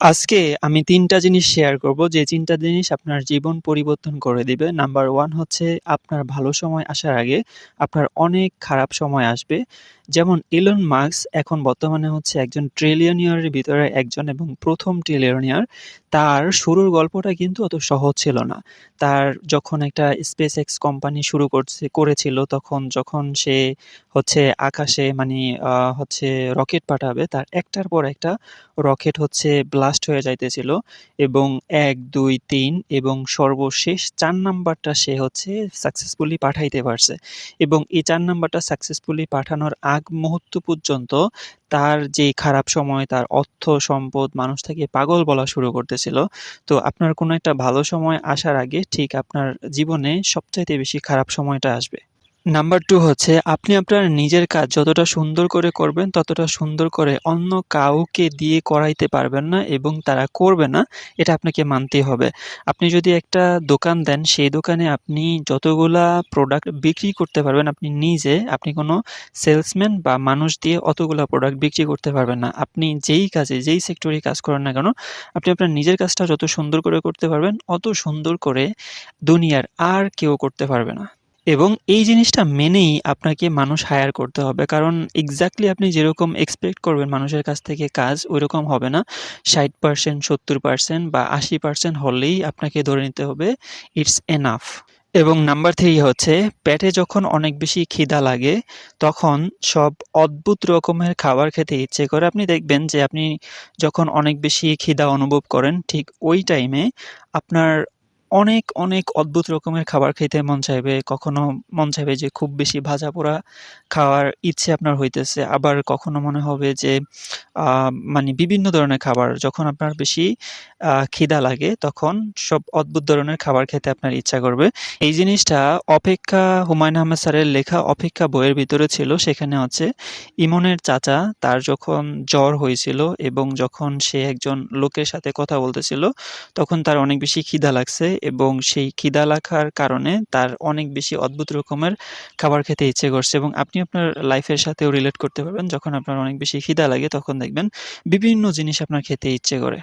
আজকে আমি ৩ টা জিনিস শেয়ার করব, যে ৩ টা জিনিস আপনার জীবন পরিবর্তন করে দিবে। নাম্বার 1 হচ্ছে আপনার ভালো সময় আসার আগে আপনার অনেক খারাপ সময় আসবে। যেমন ইলন মাস্ক এখন বর্তমানে হচ্ছে একজন ট্রিলিয়নিয়ারের ভিতরে একজন এবং ১ম ট্রিলিয়নিয়ার। তার শুরুর গল্পটা কিন্তু অত সহজ ছিল না। তার যখন একটা SpaceX কোম্পানি শুরু করেছিল যখন সে হচ্ছে আকাশে মানে হচ্ছে রকেট পাঠাবে, তার একটার পর একটা রকেট হচ্ছে ব্লাস্ট হয়ে যাইতেছিল এবং ১, ২, ৩ এবং সর্বশেষ ৪ নাম্বারটা সে হচ্ছে সাকসেসফুলি পাঠাইতে পারছে। এবং এই ৪ নাম্বারটা সাকসেসফুলি পাঠানোর আগ মুহূর্ত পর্যন্ত তার যে খারাপ সময়, তার অর্থ, সম্পদ মানুষ তাকে পাগল বলা শুরু করতেছিল। তো আপনার কোনো একটা ভালো সময় আসার আগে ঠিক আপনার জীবনে সবচাইতে বেশি খারাপ সময়টা আসবে। নাম্বার 2 হচ্ছে আপনি আপনার নিজের কাজ যতটা সুন্দর করে করবেন, ততটা সুন্দর করে অন্য কাউকে দিয়ে করাইতে পারবেন না এবং তারা করবে না, এটা আপনাকে মানতেই হবে। আপনি যদি একটা দোকান দেন, সেই দোকানে আপনি যতগুলা প্রোডাক্ট বিক্রি করতে পারবেন আপনি কোনো সেলসম্যান বা মানুষ দিয়ে অতগুলা প্রোডাক্ট বিক্রি করতে পারবেন না। আপনি যেই কাজে, যেই সেক্টরেই কাজ করেন না কেন, আপনি আপনার নিজের কাজটা যত সুন্দর করে করতে পারবেন, অত সুন্দর করে দুনিয়ার আর কেউ করতে পারবে না। এবং এই জিনিসটা মেনেই আপনাকে মানুষ হায়ার করতে হবে। কারণ এক্সাক্টলি আপনি যেরকম এক্সপেক্ট করবেন মানুষের কাছ থেকে কাজ ওইরকম হবে না। ৬০% ৭০% বা ৮০% হলেই আপনাকে ধরে নিতে হবে ইটস এনাফ। এবং নাম্বার ৩ হচ্ছে পেটে যখন অনেক বেশি খিদা লাগে তখন সব অদ্ভুত রকমের খাবার খেতে ইচ্ছে করে। আপনি দেখবেন যে আপনি যখন অনেক বেশি খিদা অনুভব করেন ঠিক ওই টাইমে আপনার অনেক অদ্ভুত রকমের খাবার খেতে মন চাইবে। কখনো মন চাইবে যে খুব বেশি ভাজাপোড়া খাওয়ার ইচ্ছে আপনার হইতেছে। আবার কখনো মনে হবে যে আ মানে বিভিন্ন ধরনের খাবার যখন আপনার বেশি খিদা লাগে তখন সব অদ্ভুত ধরনের খাবার খেতে আপনার ইচ্ছা করবে। এই জিনিসটা হুমায়ূন আহমেদ স্যারের লেখা 'অপেক্ষা' বইয়ের ভিতরে ছিল। সেখানে হচ্ছে ইমনের চাচা তার যখন জ্বর হয়েছিল এবং যখন সে একজন লোকের সাথে কথা বলতেছিল, তখন তার অনেক বেশি খিদা লাগছে এবং সেই খিদা লাগার কারণে তার অনেক বেশি অদ্ভুত রকমের খাবার খেতে ইচ্ছে করছে এবং আপনি আপনার লাইফের সাথেও রিলেট করতে পারবেন। যখন আপনার অনেক বেশি খিদা লাগে তখন দেখবেন বিভিন্ন জিনিস আপনার খেতে ইচ্ছে করে।